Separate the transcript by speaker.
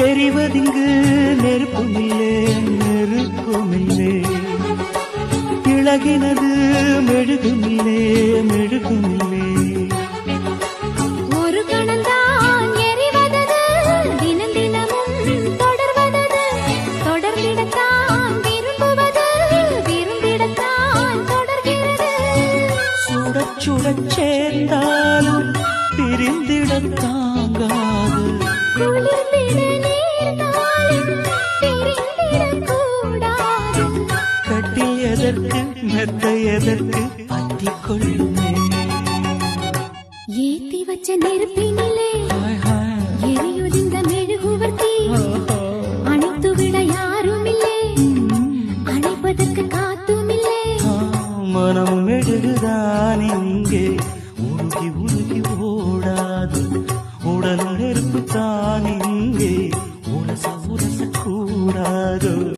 Speaker 1: எரிவதிங்கு நெருப்புமில்லே நெருப்புமில்லே, இழகினது மெழுகுமில்லே மெழுகுமில்லே.
Speaker 2: ஒரு கணந்தான் எரிவதது தினம் தினமும் தொடர்வதது, தொடர்ந்திடத்தான் விரும்புவது விரும்பிடத்தான் தொடர்கிறது.
Speaker 1: சுடச் சுடச் சேர்ந்தாலும் பிரிந்திடத் தாங்காது,
Speaker 2: குளிர்ந்திட நேர்ந்தாலும் பிரிந்திடக் கூடாது.
Speaker 1: கட்டில் எதற்கு மெத்தை எதற்கு பற்றிக் கொள்ளுமே.
Speaker 2: ஏத்தி வச்ச நெருப்பினிலே எரியுதிந்த மெழுகுவர்த்தி, அணைத்துவிட யாருமில்லை, அணைப்பதற்கு காத்துமில்லை.
Speaker 1: மனம் மெழுகுதான் இங்கே உருகி உருகி ஓடாது, உடல் நெருப்பு தான் இங்கே உரச உரச கூடாது.